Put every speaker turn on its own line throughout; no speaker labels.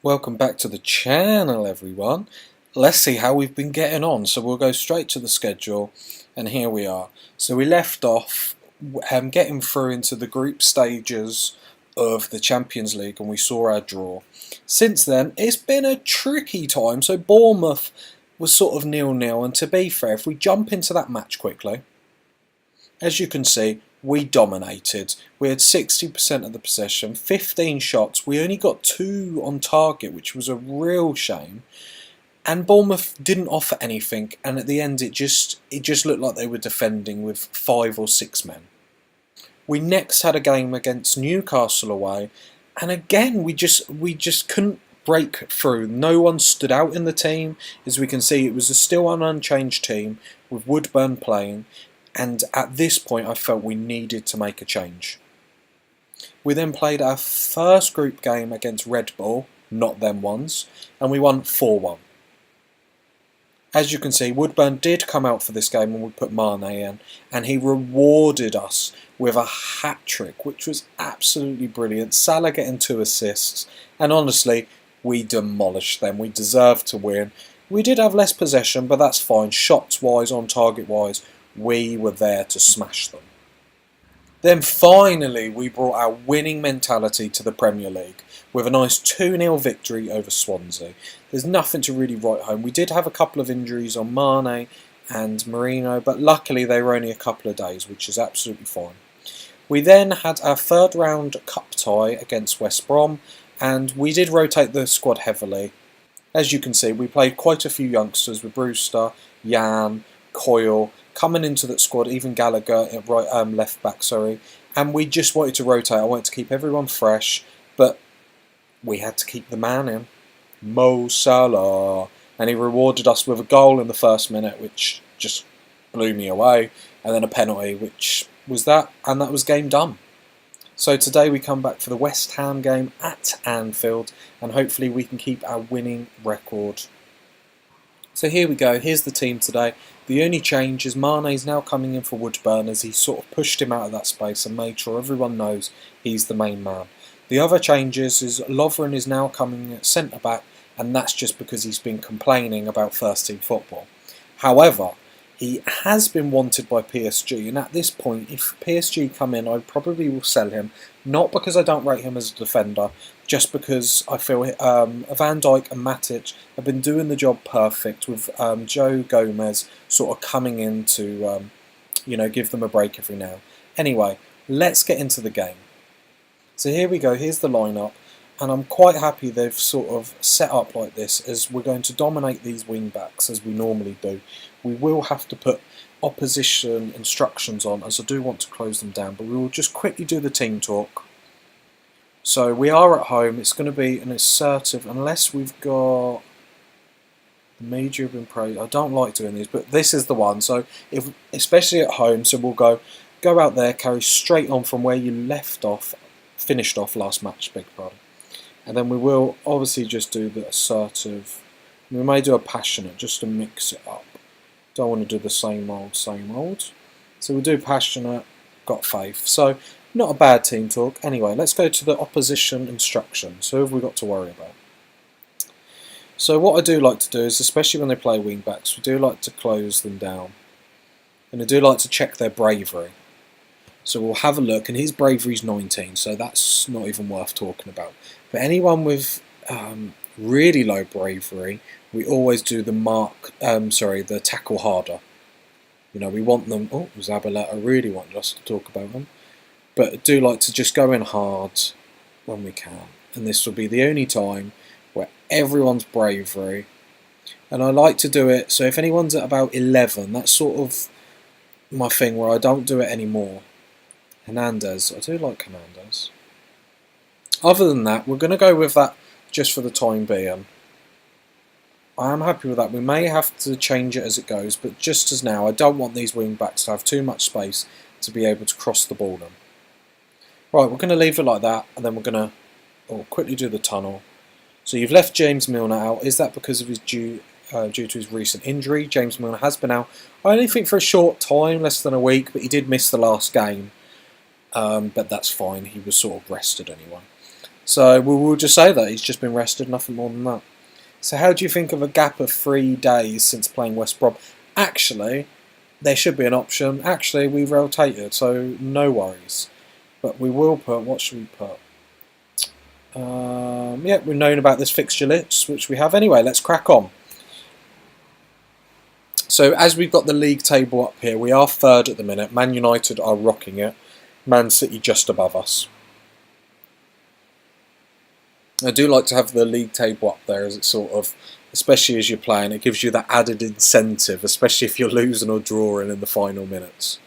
Welcome back to the channel, everyone. Let's see how we've been getting on. So we'll go straight to the schedule, and here we are. So we left off getting through into the group stages of the Champions League, and we saw our draw. Since then, it's been a tricky time. So Bournemouth was sort of 0-0, and to be fair, if we jump into that match quickly, as you can see, we dominated. We had 60% of the possession, 15 shots. We only got 2 on target, which was a real shame. And Bournemouth didn't offer anything, and at the end it just looked like they were defending with 5 or 6 men. We next had a game against Newcastle away, and again we just couldn't break through. No one stood out in the team. As we can see, it was still an unchanged team with Woodburn playing. And at this point I felt we needed to make a change. We then played our first group game against Red Bull, not them ones, and we won 4-1. As you can see, Woodburn did come out for this game when we put Mane in, and he rewarded us with a hat-trick, which was absolutely brilliant. Salah getting 2 assists, and honestly, we demolished them. We deserved to win. We did have less possession, but that's fine. Shots-wise, on target-wise, we were there to smash them. Then finally we brought our winning mentality to the Premier League with a nice 2-0 victory over Swansea. There's nothing to really write home. We did have a couple of injuries on Mane and Marino, but luckily they were only a couple of days, which is absolutely fine. We then had our third round cup tie against West Brom, and we did rotate the squad heavily. As you can see, we played quite a few youngsters with Brewster, Jan, Coyle, coming into that squad, even Gallagher at left back, and we just wanted to rotate. I wanted to keep everyone fresh, but we had to keep the man in, Mo Salah, and he rewarded us with a goal in the first minute, which just blew me away, and then a penalty, which was that, and that was game done. So today we come back for the West Ham game at Anfield, and hopefully we can keep our winning record. So here we go, here's the team today. The only change is Mane's now coming in for Woodburn, as he sort of pushed him out of that space and made sure everyone knows he's the main man. The other changes is Lovren is now coming at centre-back, and that's just because he's been complaining about first-team football. However, he has been wanted by PSG, and at this point, if PSG come in, I probably will sell him. Not because I don't rate him as a defender, just because I feel Van Dijk and Matic have been doing the job perfect, with Joe Gomez sort of coming in to give them a break every now. Anyway, let's get into the game. So here we go, here's the lineup, and I'm quite happy they've sort of set up like this, as we're going to dominate these wing backs as we normally do. We will have to put opposition instructions on, as I do want to close them down, but we will just quickly do the team talk. So we are at home. It's going to be an assertive, unless we've got the media have been praised. I don't like doing these, but this is the one. So especially at home, so we'll go out there, carry straight on from where you finished off last match, beg your pardon. And then we will obviously just do the assertive. We may do a passionate just to mix it up. Don't want to do the same old. So we'll do passionate, got faith. So not a bad team talk. Anyway, let's go to the opposition instructions. Who have we got to worry about? So what I do like to do is, especially when they play wing backs, we do like to close them down. And I do like to check their bravery. So we'll have a look, and his bravery is 19, so that's not even worth talking about. But anyone with really low bravery, we always do the tackle harder. We want them. Oh, Zabaleta really wanted us to talk about them, but I do like to just go in hard when we can. And this will be the only time where everyone's bravery. And I like to do it. So if anyone's at about 11, that's sort of my thing where I don't do it anymore. Hernandez, I do like Hernandez. Other than that, we're going to go with that just for the time being. I am happy with that. We may have to change it as it goes, but just as now, I don't want these wing backs to have too much space to be able to cross the ball in. Right, we're going to leave it like that, and then we're going to quickly do the tunnel. So you've left James Milner out. Is that because of his due to his recent injury? James Milner has been out, I only think for a short time, less than a week, but he did miss the last game. But that's fine. He was sort of rested anyway. So we'll just say that he's just been rested, nothing more than that. So how do you think of a gap of 3 days since playing West Brom? Actually, there should be an option. Actually, we rotated, so no worries. But we will put, what should we put? Yeah, we've known about this fixture list, which we have anyway. Let's crack on. So as we've got the league table up here, we are third at the minute. Man United are rocking it. Man City just above us. I do like to have the league table up there, as it's sort of, especially as you're playing, it gives you that added incentive, especially if you're losing or drawing in the final minutes.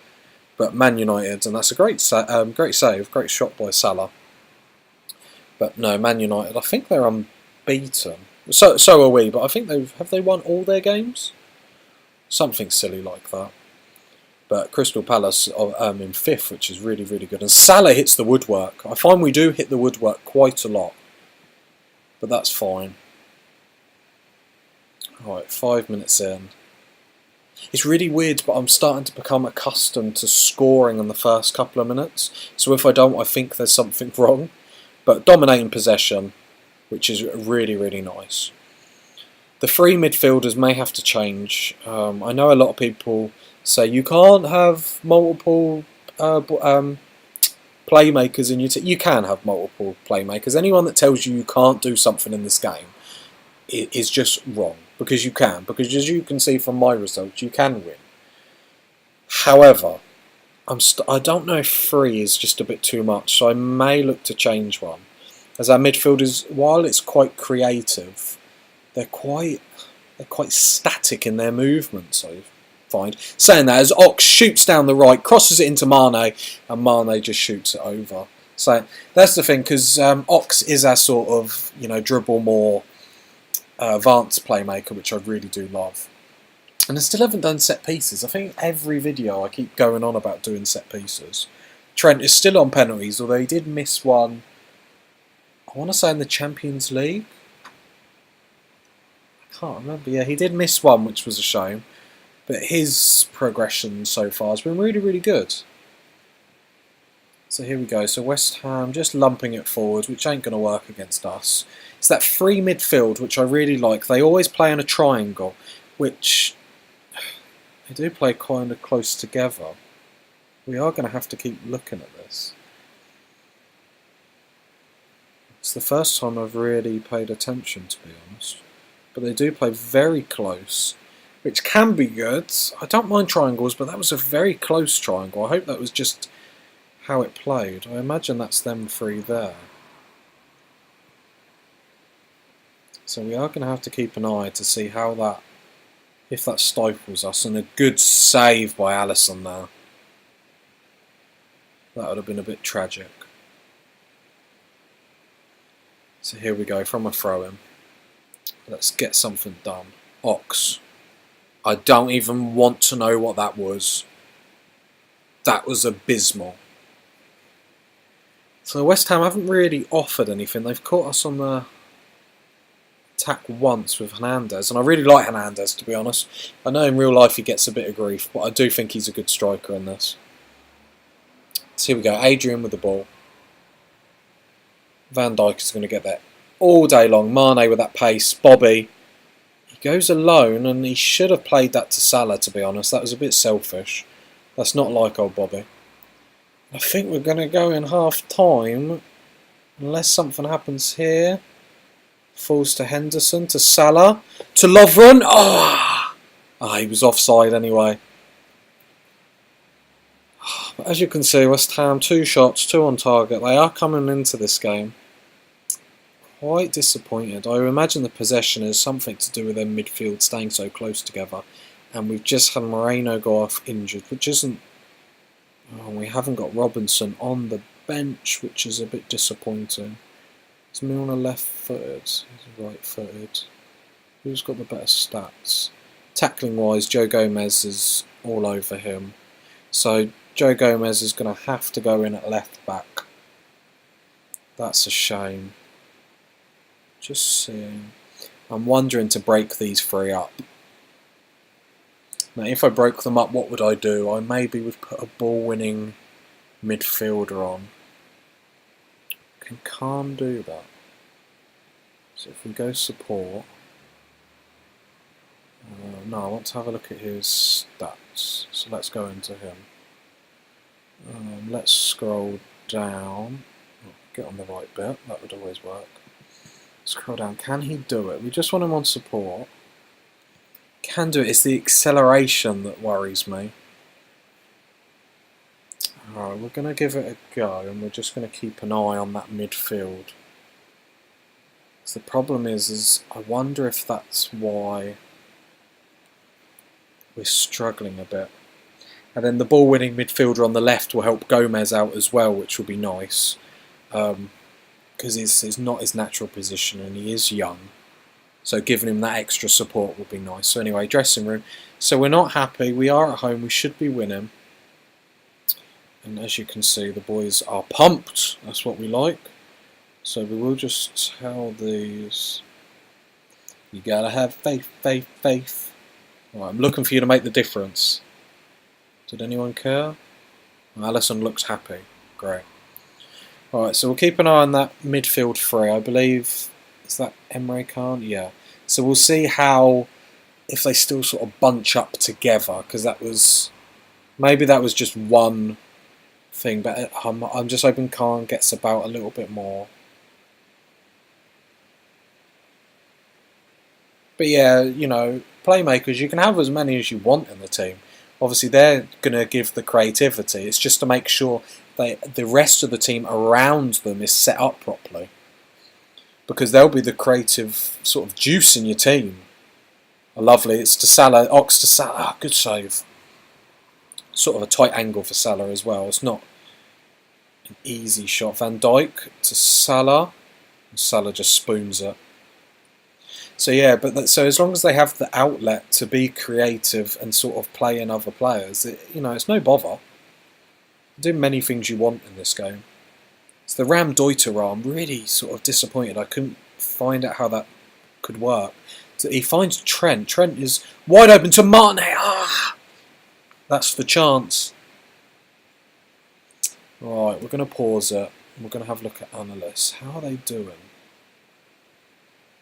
But Man United, and that's a great save, great shot by Salah. But no, Man United, I think they're unbeaten. So are we, but I think have they won all their games? Something silly like that. But Crystal Palace are in 5th, which is really, really good. And Salah hits the woodwork. I find we do hit the woodwork quite a lot. But that's fine. Alright, 5 minutes in. It's really weird, but I'm starting to become accustomed to scoring in the first couple of minutes. So if I don't, I think there's something wrong. But dominating possession, which is really, really nice. The 3 midfielders may have to change. I know a lot of people say you can't have multiple playmakers in your team. You can have multiple playmakers. Anyone that tells you you can't do something in this game is just wrong, because you can. Because as you can see from my results, you can win. However, I don't know if 3 is just a bit too much, so I may look to change one. As our midfielders, while it's quite creative, they're quite static in their movements, I find. Saying that, as Ox shoots down the right, crosses it into Mane, and Mane just shoots it over. So that's the thing, because Ox is our sort of, dribble more advanced playmaker, which I really do love. And I still haven't done set pieces. I think every video I keep going on about doing set pieces. Trent is still on penalties, although he did miss one, I want to say in the Champions League. I can't remember. Yeah, he did miss one, which was a shame. But his progression so far has been really, really good. So here we go. So West Ham just lumping it forward, which ain't going to work against us. It's that free midfield, which I really like. They always play in a triangle, which they do play kind of close together. We are going to have to keep looking at this. It's the first time I've really paid attention, to be honest. But they do play very close, which can be good. I don't mind triangles, but that was a very close triangle. I hope that was just how it played. I imagine that's them 3 there. So we are going to have to keep an eye to see how that, if that stifles us. And a good save by Alisson there. That would have been a bit tragic. So here we go, from a throw-in. Let's get something done. Ox. I don't even want to know what that was. That was abysmal. So West Ham haven't really offered anything. They've caught us on the attack once with Hernandez. And I really like Hernandez, to be honest. I know in real life he gets a bit of grief, but I do think he's a good striker in this. So here we go. Adrian with the ball. Van Dijk is going to get there all day long. Mane with that pace. Bobby. He goes alone, and he should have played that to Salah, to be honest. That was a bit selfish. That's not like old Bobby. I think we're going to go in half time, unless something happens here. Falls to Henderson, to Salah, to Lovren. He was offside anyway. But as you can see, West Ham, 2 shots, 2 on target. They are coming into this game quite disappointed. I imagine the possession is something to do with their midfield staying so close together. And we've just had Moreno go off injured, which isn't... we haven't got Robinson on the bench, which is a bit disappointing. Is Milner left-footed? He's right-footed. Who's got the better stats? Tackling-wise, Joe Gomez is all over him. So Joe Gomez is going to have to go in at left-back. That's a shame. Just seeing. I'm wondering to break these 3 up. Now, if I broke them up, what would I do? I maybe would put a ball-winning midfielder on. and can't do that. So if we go support, no, I want to have a look at his stats. So let's go into him. Let's scroll down. Oh, get on the right bit. That would always work. Scroll down. Can he do it? We just want him on support. Can do it. It's the acceleration that worries me. Alright, we're going to give it a go, and we're just going to keep an eye on that midfield. So the problem is I wonder if that's why we're struggling a bit. And then the ball-winning midfielder on the left will help Gomez out as well, which will be nice. Because it's not his natural position, and he is young. So giving him that extra support will be nice. So anyway, dressing room. So we're not happy. We are at home. We should be winning. And as you can see, the boys are pumped. That's what we like. So we will just tell these, you gotta have faith, faith, faith. Right, I'm looking for you to make the difference. Did anyone care? Alisson looks happy. Great. Alright, so we'll keep an eye on that midfield three. I believe, is that Emre Can? Yeah. So we'll see how, if they still sort of bunch up together, because that was, maybe that was just one thing, but I'm just hoping Khan gets about a little bit more. But yeah, you know, playmakers, you can have as many as you want in the team. Obviously, they're going to give the creativity. It's just to make sure that the rest of the team around them is set up properly. Because they'll be the creative sort of juice in your team. Lovely, it's to Salah, Ox to Salah, good save. Sort of a tight angle for Salah as well. It's not an easy shot. Van Dijk to Salah. And Salah just spoons it. So yeah, so as long as they have the outlet to be creative and sort of play in other players, it's no bother. Do many things you want in this game. It's the Ram Deuter. I'm really sort of disappointed. I couldn't find out how that could work. So he finds Trent. Trent is wide open to Mane. Ah, that's the chance. Right, we're going to pause it. We're going to have a look at analysts. How are they doing?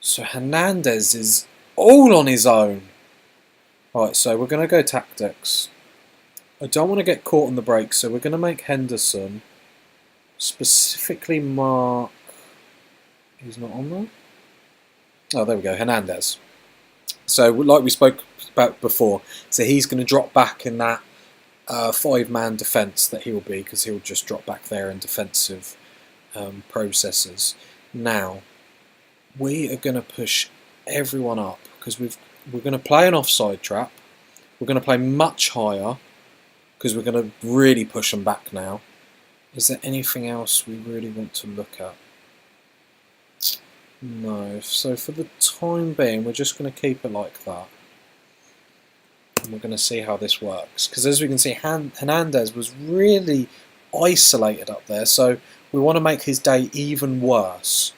So Hernandez is all on his own. Right, so we're going to go tactics. I don't want to get caught on the break, so we're going to make Henderson specifically mark. He's not on there. Oh, there we go, Hernandez. So, like we spoke about before, so he's going to drop back in that five-man defence that he'll be, because he'll just drop back there in defensive processes. Now, we are going to push everyone up, because we're going to play an offside trap. We're going to play much higher, because we're going to really push them back now. Is there anything else we really want to look at? No. So for the time being, we're just going to keep it like that. And we're going to see how this works. Because as we can see, Hernandez was really isolated up there. So we want to make his day even worse.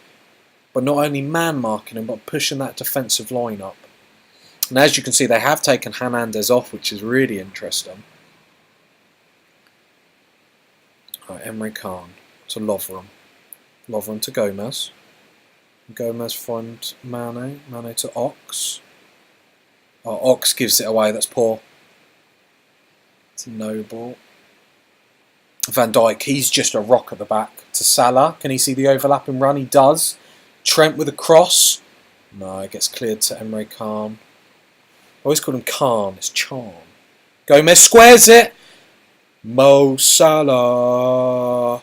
But not only man-marking him, but pushing that defensive line up. And as you can see, they have taken Hernandez off, which is really interesting. Right, Emre Can to Lovren. Lovren to Gomez. Gomez finds Mane. Mane to Ox. Oh, Ox gives it away. That's poor. It's Noble. Van Dijk, he's just a rock at the back. To Salah. Can he see the overlapping run? He does. Trent with a cross. No, it gets cleared to Emre Can. I always call him Khan. It's Charm. Gomez squares it. Mo Salah.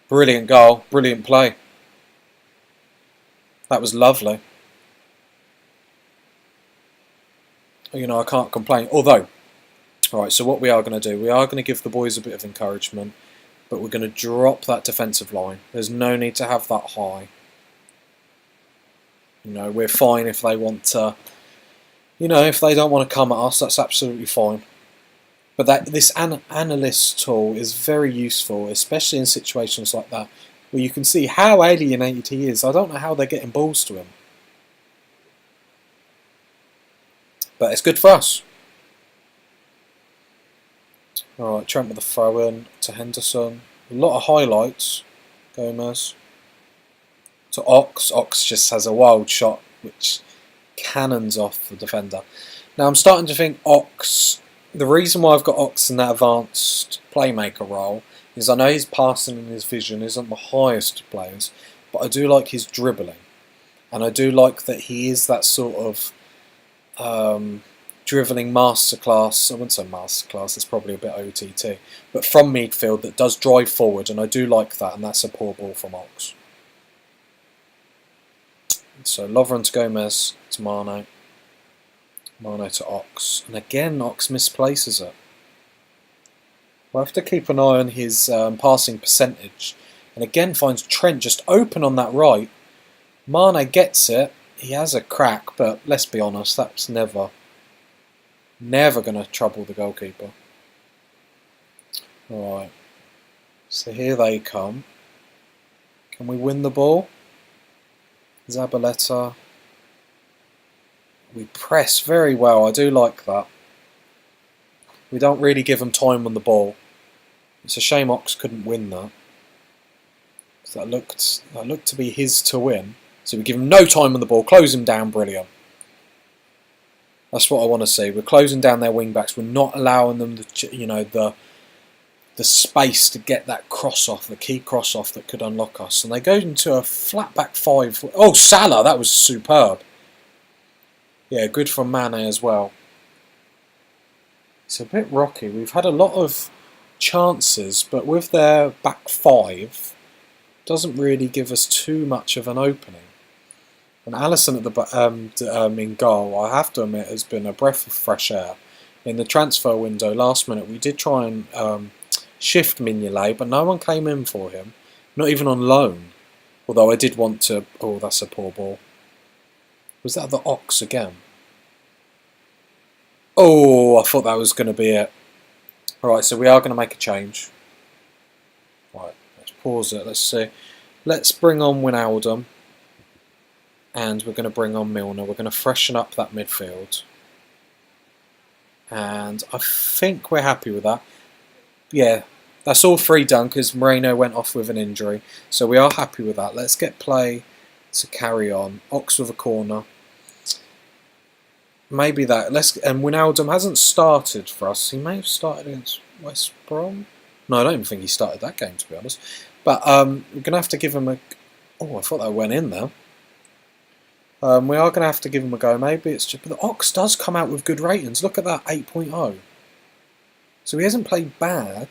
Brilliant goal. Brilliant play. That was lovely. You know, I can't complain. Although, alright, so what we are going to do, we are going to give the boys a bit of encouragement, but we're going to drop that defensive line. There's no need to have that high. You know, we're fine if they want to, you know, if they don't want to come at us, that's absolutely fine. But this analyst tool is very useful, especially in situations like that, where you can see how alienated he is. I don't know how they're getting balls to him. But it's good for us. Alright, Trent with the throw in to Henderson. A lot of highlights. Gomez. To Ox. Ox just has a wild shot which cannons off the defender. Now I'm starting to think Ox, the reason why I've got Ox in that advanced playmaker role is I know his passing and his vision isn't the highest of players, but I do like his dribbling. And I do like that he is that sort of dribbling masterclass. I wouldn't say masterclass, it's probably a bit OTT, but from midfield that does drive forward, and I do like that, and that's a poor ball from Ox. So Lovren to Gomez to Mane. Mane to Ox. And again, Ox misplaces it. We'll have to keep an eye on his passing percentage. And again finds Trent just open on that right. Mane gets it. He has a crack, but let's be honest, that's never going to trouble the goalkeeper. Alright. So here they come. Can we win the ball? Zabaleta. We press very well. I do like that. We don't really give them time on the ball. It's a shame Ox couldn't win that. So that looked to be his to win. So we give him no time on the ball, close him down, brilliant. That's what I want to see. We're closing down their wing backs. We're not allowing them the space to get that cross off, the key cross off that could unlock us. And they go into a flat back five. Oh, Salah, that was superb. Yeah, good from Mane as well. It's a bit rocky. We've had a lot of chances, but with their back five, doesn't really give us too much of an opening. And Alisson at the in goal, I have to admit, has been a breath of fresh air. In the transfer window last minute, we did try and shift Mignolet, but no one came in for him, not even on loan. Although I did want to. Oh, that's a poor ball. Was that the Ox again? Oh, I thought that was going to be it. Alright, so we are going to make a change. Right, let's pause it. Let's see. Let's bring on Wijnaldum. And we're going to bring on Milner. We're going to freshen up that midfield. And I think we're happy with that. Yeah, that's all three done because Moreno went off with an injury. So we are happy with that. Let's get play to carry on. Ox with a corner. Maybe that. And Wijnaldum hasn't started for us. He may have started against West Brom. No, I don't even think he started that game, to be honest. But we're going to have to give him a... Oh, I thought that went in there. We are going to have to give him a go. Maybe it's just... But the Ox does come out with good ratings. Look at that, 8.0. So he hasn't played bad.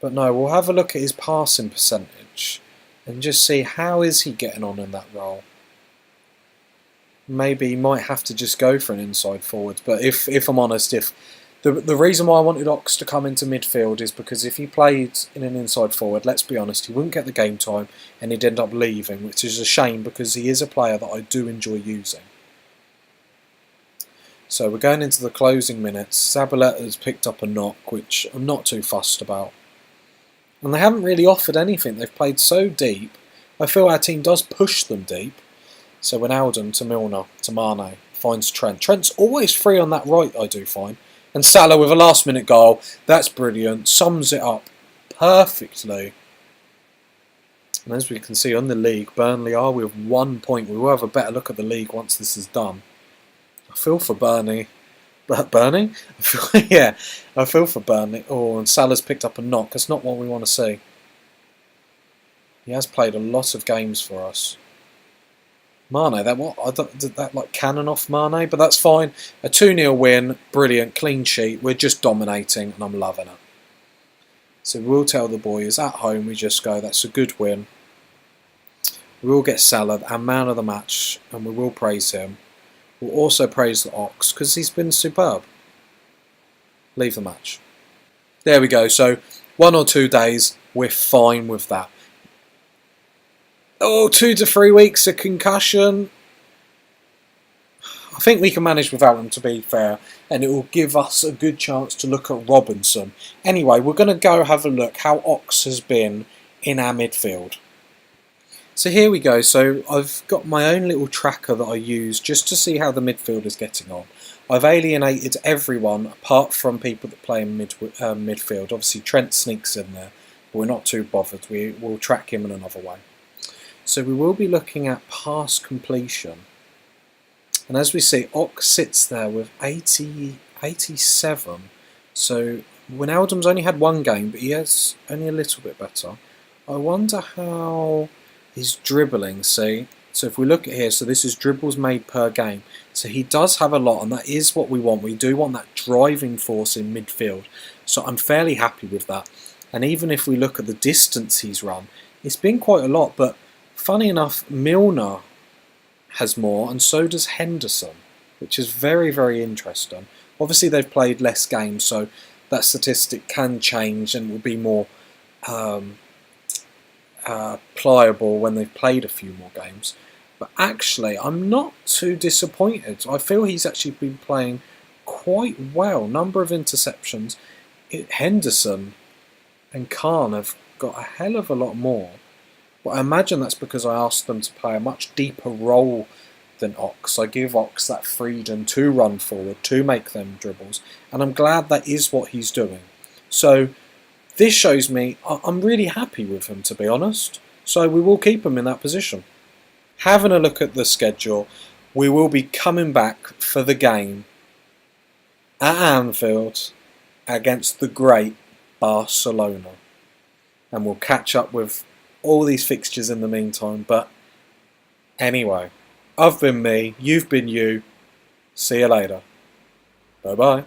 But no, we'll have a look at his passing percentage. And just see how is he getting on in that role. Maybe he might have to just go for an inside forward. But if I'm honest, if the reason why I wanted Ox to come into midfield is because if he played in an inside forward, let's be honest, he wouldn't get the game time and he'd end up leaving, which is a shame because he is a player that I do enjoy using. So we're going into the closing minutes. Zabaleta has picked up a knock, which I'm not too fussed about. And they haven't really offered anything. They've played so deep. I feel our team does push them deep. So Wijnaldum to Milner to Mane finds Trent. Trent's always free on that right, I do find. And Salah with a last minute goal. That's brilliant. Sums it up perfectly. And as we can see on the league, Burnley are with 1 point. We will have a better look at the league once this is done. I feel for Burnley. Burnley? Yeah, I feel for Burnley. Oh, and Salah's picked up a knock. That's not what we want to see. He has played a lot of games for us. Mane, did that like cannon off Mane, but that's fine. A 2-0 win, brilliant, clean sheet. We're just dominating, and I'm loving it. So we'll tell the boys at home. We just go, that's a good win. We will get Salah, our man of the match, and we will praise him. We'll also praise the Ox because he's been superb. Leave the match. There we go. So 1 or 2 days, we're fine with that. Oh, 2 to 3 weeks of concussion. I think we can manage without him, to be fair, and it will give us a good chance to look at Robinson. Anyway, we're going to go have a look how Ox has been in our midfield. So here we go. So I've got my own little tracker that I use just to see how the midfield is getting on. I've alienated everyone apart from people that play in midfield. Obviously Trent sneaks in there. We're not too bothered. We will track him in another way. So we will be looking at pass completion. And as we see, Ox sits there with 87. So Wijnaldum's only had one game, but he has only a little bit better. I wonder how his dribbling, see? So if we look at here, so this is dribbles made per game. So he does have a lot, and that is what we want. We do want that driving force in midfield. So I'm fairly happy with that. And even if we look at the distance he's run, it's been quite a lot. But funny enough, Milner has more, and so does Henderson, which is very, very interesting. Obviously, they've played less games, so that statistic can change and will be more pliable when they've played a few more games. But actually, I'm not too disappointed. I feel he's actually been playing quite well. Number of interceptions. Henderson and Khan have got a hell of a lot more. But I imagine that's because I asked them to play a much deeper role than Ox. I give Ox that freedom to run forward, to make them dribbles, and I'm glad that is what he's doing. So this shows me I'm really happy with him, to be honest. So we will keep him in that position. Having a look at the schedule, we will be coming back for the game at Anfield against the great Barcelona. And we'll catch up with all these fixtures in the meantime. But anyway, I've been me, you've been you. See you later. Bye bye.